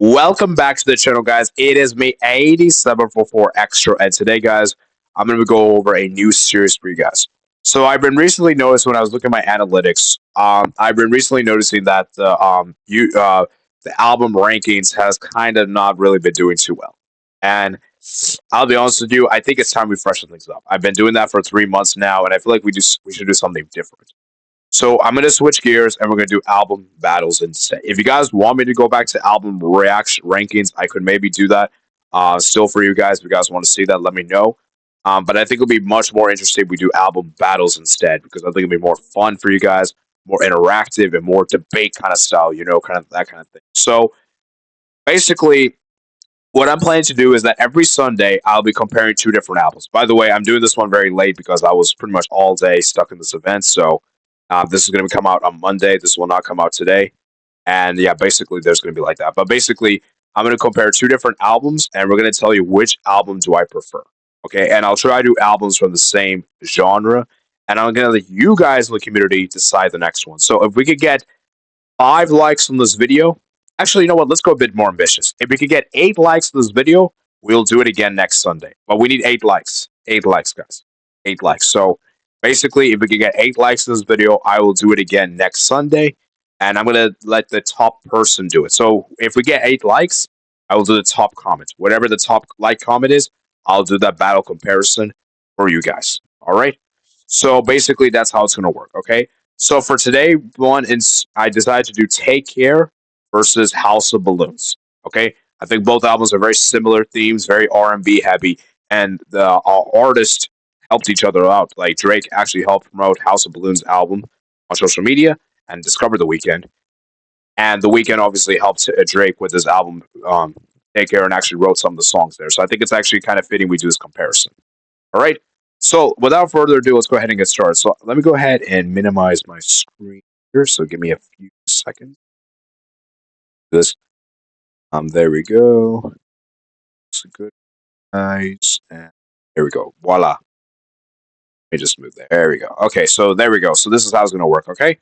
Welcome back to the channel, guys. It is me, 8744 Extra, and today, guys, I'm going to go over a new series for you guys. So, I've been recently noticed when I was looking at my analytics, I've been recently noticing that the album rankings has kind of not really been doing too well. And I'll be honest with you, I think it's time we freshen things up. I've been doing that for 3 months now, and I feel like we should do something different. So I'm gonna switch gears and we're gonna do album battles instead. If you guys want me to go back to album reaction rankings, I could maybe do that. Still for you guys, if you guys want to see that, let me know. But I think it'll be much more interesting if we do album battles instead because I think it'll be more fun for you guys, more interactive and more debate kind of style, kind of that kind of thing. So basically, what I'm planning to do is that every Sunday I'll be comparing two different albums. By the way, I'm doing this one very late because I was pretty much all day stuck in this event. So this is going to come out on Monday. This will not come out today. And yeah, basically, there's going to be like that. But basically, I'm going to compare two different albums, and we're going to tell you which album do I prefer. Okay, and I'll try to do albums from the same genre, and I'm going to let you guys in the community decide the next one. So if we could get 5 likes on this video, actually, you know what? Let's go a bit more ambitious. If we could get 8 likes on this video, we'll do it again next Sunday. But we need 8 likes. 8 likes, guys. 8 likes. So basically, if we can get 8 likes in this video, I will do it again next Sunday, and I'm gonna let the top person do it. So if we get 8 likes, I will do the top comment. Whatever the top like comment is, I'll do that battle comparison for you guys. All right. So basically, that's how it's gonna work. Okay. So for today, I decided to do "Take Care" versus "House of Balloons." Okay. I think both albums are very similar themes, very R&B heavy, and the artist helped each other out. Like Drake actually helped promote House of Balloons album on social media and discovered The Weeknd. And The Weeknd obviously helped Drake with his album Take Care and actually wrote some of the songs there. So I think it's actually kind of fitting we do this comparison. All right. So without further ado, let's go ahead and get started. So let me go ahead and minimize my screen here. So give me a few seconds. This. There we go. It's good, guys. And there we go. Voila. Let me just move there. There we go. Okay, so there we go. So this is how it's going to work, okay?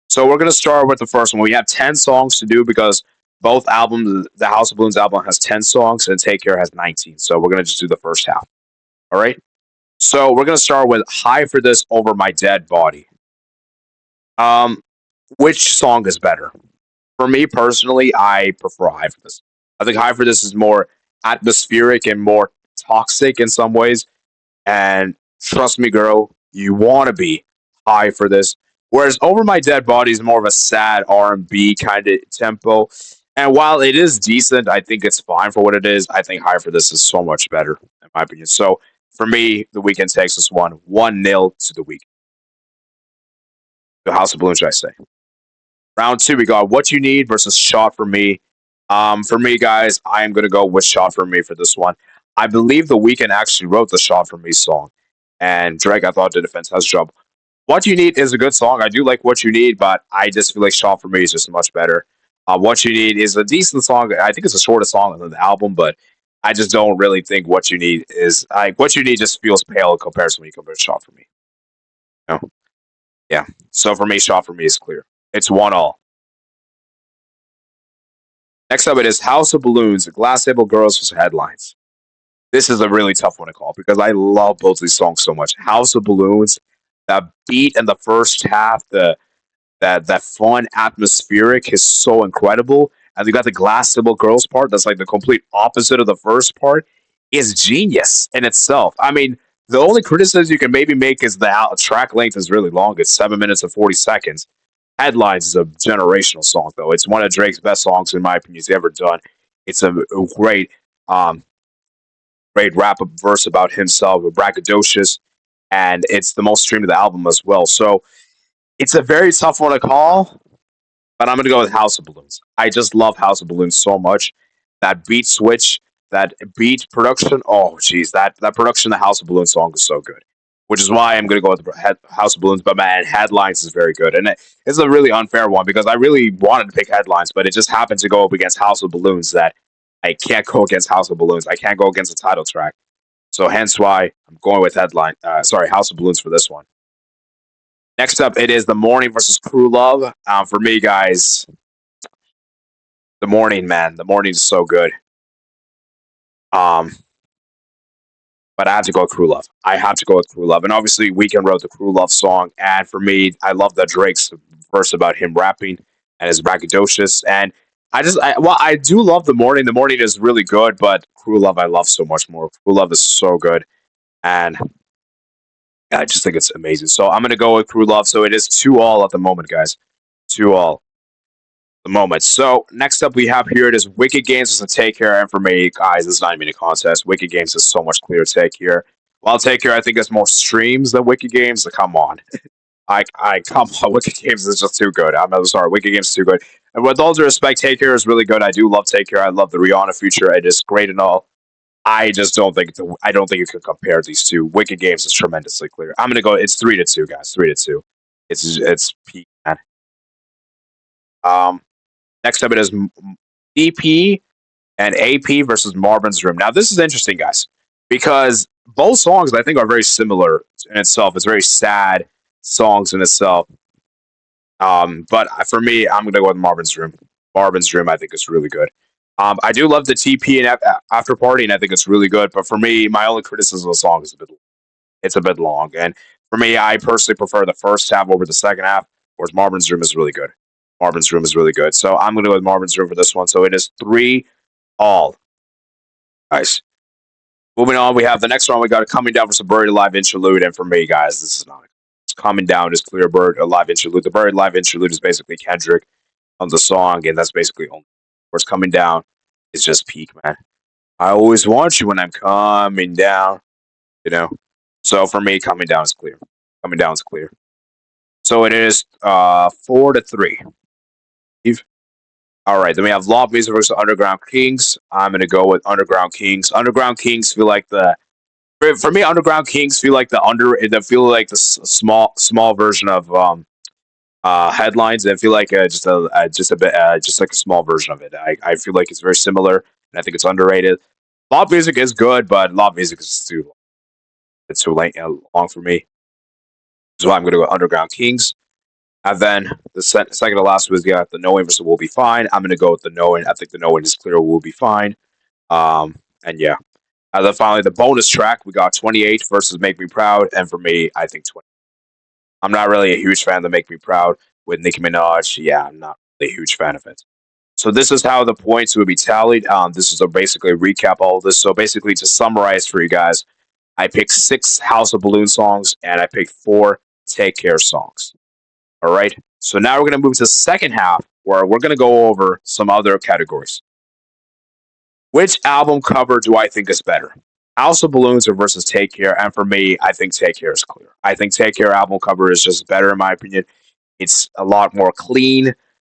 So we're going to start with the first one. We have 10 songs to do because both albums, the House of Balloons album has 10 songs and Take Care has 19. So we're going to just do the first half. All right? So we're going to start with High for This Over My Dead Body. Which song is better? For me personally, I prefer High for This. I think High for This is more atmospheric and more toxic in some ways. And trust me, girl, you want to be high for this. Whereas Over My Dead Body is more of a sad R&B kind of tempo. And while it is decent, I think it's fine for what it is. I think High for This is so much better, in my opinion. So for me, The Weeknd takes this one 1-0 to The Weeknd. The House of Balloons, should I say. Round two, we got What You Need versus Shot for Me. For me, guys, I am going to go with Shot for Me for this one. I believe The Weeknd actually wrote the Shot for Me song. And Drake, I thought, did a fantastic job. What You Need is a good song. I do like What You Need, but I just feel like Shot for Me is just much better. What You Need is a decent song. I think it's the shortest song on the album, but I just don't really think What You Need is like What You Need just feels pale in comparison when you compare to Shot for Me. You know? Yeah. So for me, Shot for Me is clear. It's 1-1. Next up, it is House of Balloons, Glass Table Girls versus Headlines. This is a really tough one to call because I love both these songs so much. House of Balloons, that beat in the first half, that fun atmospheric is so incredible. And you got the Glass Table Girls part, that's like the complete opposite of the first part, is genius in itself. I mean, the only criticism you can maybe make is the track length is really long. It's 7 minutes and 40 seconds. Headlines is a generational song, though. It's one of Drake's best songs, in my opinion, he's ever done. It's a great rap verse about himself, braggadocious, and it's the most streamed of the album as well. So it's a very tough one to call, but I'm going to go with House of Balloons. I just love House of Balloons so much. That beat switch, that beat production, oh, geez, that production, the House of Balloons song is so good. Which is why I'm going to go with House of Balloons, but man, Headlines is very good. And it's a really unfair one because I really wanted to pick Headlines, but it just happened to go up against House of Balloons that I can't go against House of Balloons. I can't go against the title track. So hence why I'm going with House of Balloons for this one. Next up, it is The Morning versus Crew Love. For me, guys, The morning, man. The morning is so good. Um, but I have to go with Crew Love. I have to go with Crew Love, and obviously Weekend wrote the Crew Love song. And for me, I love that Drake's verse about him rapping and his braggadocious. And I do love the morning. The morning is really good, but Crew Love I love so much more. Crew Love is so good, and I just think it's amazing. So I'm gonna go with Crew Love. So it is 2-all at the moment, guys. 2-all the moment. So next up we have here it is Wicked Games as a take here. And for me, guys, this is not even a contest. Wicked Games is so much clear take here. While take here, I think there's more streams than Wicked Games. So come on. I come on. Wicked Games is just too good. I'm sorry. Wicked Games is too good. And with all due respect, Take Care is really good. I do love Take Care. I love the Rihanna feature. It is great and all. I just I don't think you can compare these two. Wicked Games is tremendously clear. I'm gonna go. It's 3-2, guys. 3-2. It's peak. Man. Um, Next up it is EP and AP versus Marvin's Room. Now this is interesting, guys, because both songs I think are very similar in itself. It's very sad songs in itself. But for me, I'm gonna go with Marvin's Room. Marvin's Room, I think is really good. I do love the TP and After Party, and I think it's really good. But for me, my only criticism of the song is it's a bit long. And for me, I personally prefer the first half over the second half, whereas Marvin's Room is really good. Marvin's Room is really good. So I'm going to go with Marvin's Room for this one. So it is 3-all. Nice. Moving on, we have the next one. We got Coming Down for some Buried Alive Interlude. And for me, guys, this is not. It's Coming Down is clear Bird Alive Interlude. The Buried Alive Interlude is basically Kendrick on the song, and that's basically only. Whereas Coming Down is just peak, man. I always want you when I'm coming down, you know? So for me, Coming Down is clear. Coming Down is clear. So it is 4-3. All right, then we have Law of Music versus Underground Kings. I'm gonna go with Underground Kings. Underground Kings feel like the for me. Underground Kings feel like they feel like the small version of headlines. I feel like just a bit just like a small version of it. I feel like it's very similar, and I think it's underrated. Law of Music is good, but Law of Music is too it's too late, long for me. So I'm gonna go Underground Kings. And then the second to last was the knowing versus will be fine. I'm gonna go with the knowing. I think the knowing is clear. Will be fine. And yeah. And then finally the bonus track we got 28 versus Make Me Proud, and for me I think 20. I'm not really a huge fan of the Make Me Proud with Nicki Minaj. Yeah, I'm not really a huge fan of it. So this is how the points would be tallied. This is a basically a recap all of this. So basically to summarize for you guys, I picked 6 House of Balloon songs and I picked 4 Take Care songs. All right. So now we're going to move to the second half where we're going to go over some other categories. Which album cover do I think is better? House of Balloons or versus Take Care? And for me, I think Take Care is clear. I think Take Care album cover is just better in my opinion. It's a lot more clean.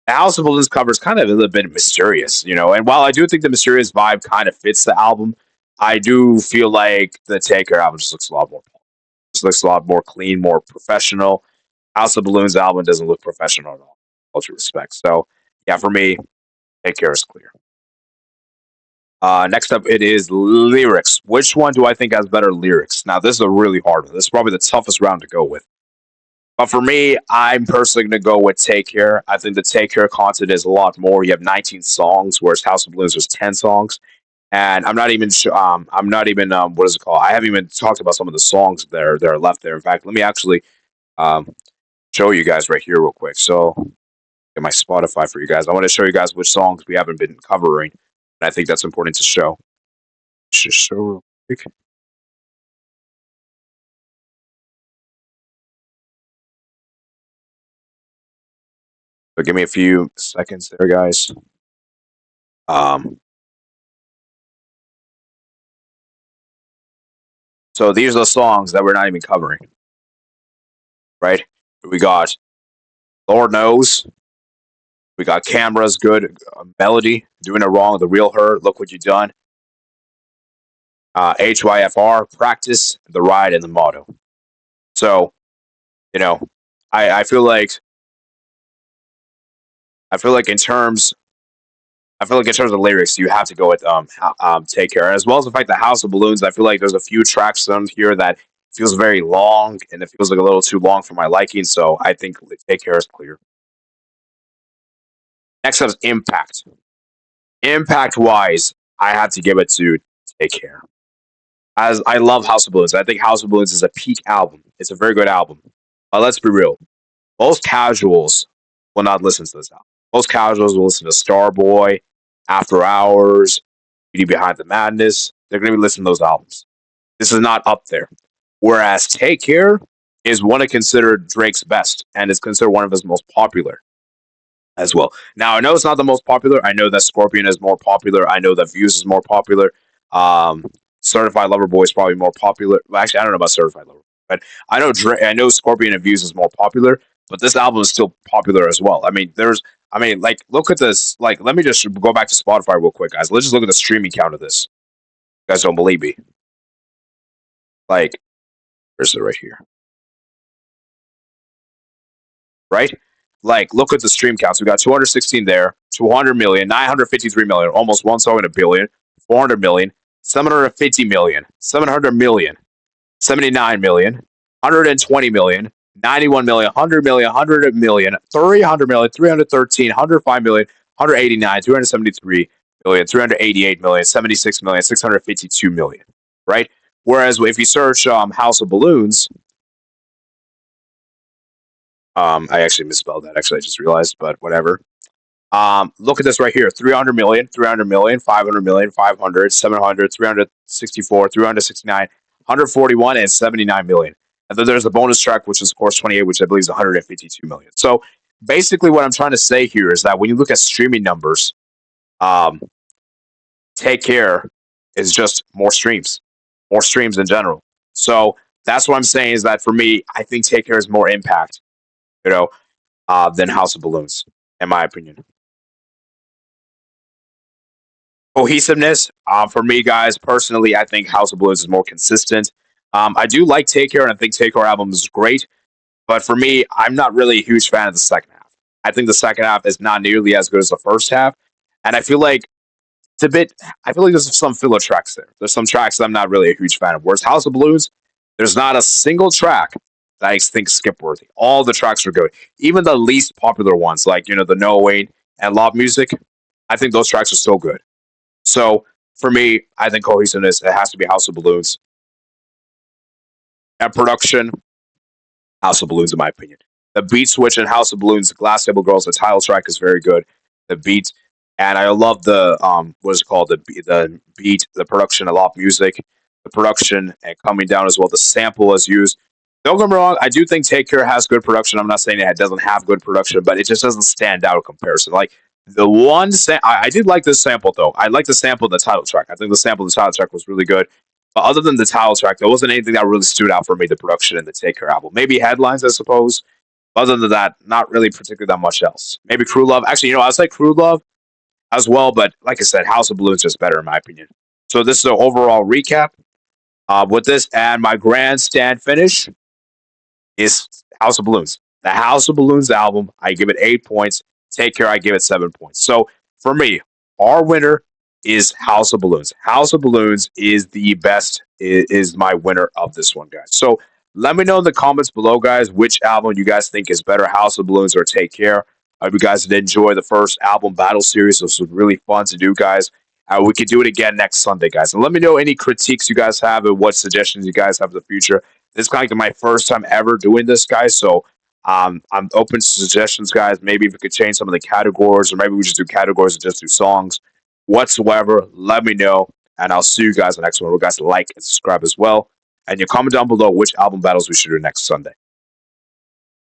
The House of Balloons cover is kind of a little bit mysterious, you know. And while I do think the mysterious vibe kind of fits the album, I do feel like the Take Care album just looks a lot more. Just looks a lot more clean, more professional. House of Balloons album doesn't look professional at all. All due respect. So yeah, for me, Take Care is clear. Next up, it is lyrics. Which one do I think has better lyrics? Now, this is a really hard one. This is probably the toughest round to go with. But for me, I'm personally going to go with Take Care. I think the Take Care content is a lot more. You have 19 songs, whereas House of Balloons was 10 songs. And I'm not even sure. I'm not even. What is it called? I haven't even talked about some of the songs there that are left there. In fact, let me actually um, show you guys right here real quick. So get my Spotify for you guys. I want to show you guys which songs we haven't been covering. And I think that's important to show. Just show real quick. So give me a few seconds there, guys. Um, so these are the songs that we're not even covering, right? We got Lord Knows. We got Cameras, Good Melody, Doing It Wrong, The Real Her, Look What You Done. HYFR, Practice, The Ride, and The Motto. So, you know, I feel like I feel like in terms I feel like in terms of lyrics, you have to go with Take Care, as well as the fact that House of Balloons. I feel like there's a few tracks on here that feels very long, and it feels like a little too long for my liking. So I think Take Care is clear. Next up is Impact. Impact wise, I have to give it to Take Care. As I love House of Balloons. I think House of Balloons is a peak album. It's a very good album. But let's be real. Most casuals will not listen to this album. Most casuals will listen to Starboy, After Hours, Beauty Behind the Madness. They're going to be listening to those albums. This is not up there. Whereas Take Care is one of considered Drake's best and is considered one of his most popular as well. Now I know it's not the most popular. I know that Scorpion is more popular. I know that Views is more popular. Um, Certified Lover Boy is probably more popular. Well, actually, I don't know about Certified Lover, but I know Scorpion and Views is more popular. But this album is still popular as well. Like, look at this. Like, let me just go back to Spotify real quick, guys. Let's just look at the streaming count of this. You guys don't believe me? Like, where's it right here? Right? Like, look at the stream counts. We got 216 there, 200 million, 953 million, almost one song in a billion, 400 million, 750 million, 700 million, 79 million, 120 million, 91 million, 100 million, 100 million, 300 million, 313, 105 million, 189, 373 million, 388 million, 76 million, 652 million, right? Whereas if you search House of Balloons, I actually misspelled that. Actually, I just realized, but whatever. Look at this right here: 300 million, 300 million, 500 million, 500, 700, 364, 369, 141, and 79 million. And then there's the bonus track, which is, of course, 28, which I believe is 152 million. So basically, what I'm trying to say here is that when you look at streaming numbers, um, Take Care is just more streams in general. So that's what I'm saying is that for me, I think Take Care is more impact, you know, than House of Balloons, in my opinion. Cohesiveness, for me, guys, personally, I think House of Blues is more consistent. I do like Take Care, and I think Take Care album is great. But for me, I'm not really a huge fan of the second half. I think the second half is not nearly as good as the first half, and I feel like it's a bit. I feel like there's some filler tracks there. There's some tracks that I'm not really a huge fan of. Whereas House of Blues, there's not a single track that I think skip worthy. All the tracks are good, even the least popular ones, like the No Wayne and Love Music. I think those tracks are still good. So for me, I think cohesiveness it has to be House of Balloons and production. House of Balloons, in my opinion. The beat switch in House of Balloons, Glass Table Girls, the title track is very good. The beat, and I love the what is it called? The beat, the production. I love music, the production, and coming down as well. The sample is used. Don't get me wrong. I do think Take Care has good production. I'm not saying that it doesn't have good production, but it just doesn't stand out in comparison. Like I did like this sample though. I like the sample of the title track. I think the sample of the title track was really good. But other than the title track, there wasn't anything that really stood out for me. The production in the Take Care album, maybe headlines, I suppose. Other than that, not really particularly that much else. Maybe Crew Love. Actually, I was like Crew Love as well, but like I said, House of Blue is just better in my opinion. So this is an overall recap with this, and my grandstand finish is House of Balloons. The House of Balloons album, I give it 8 points. Take Care, I give it 7 points. So for me, our winner is House of Balloons. House of Balloons is the best, is my winner of this one, guys. So let me know in the comments below, guys, which album you guys think is better, House of Balloons or Take Care. I hope you guys did enjoy the first album battle series. This was really fun to do, guys. We could do it again next Sunday, guys. And let me know any critiques you guys have and what suggestions you guys have for the future. This is kind of like my first time ever doing this, guys. So I'm open to suggestions, guys. Maybe if we could change some of the categories, or maybe we just do categories and just do songs whatsoever. Let me know, and I'll see you guys in the next one. You guys like and subscribe as well, and you comment down below which album battles we should do next Sunday.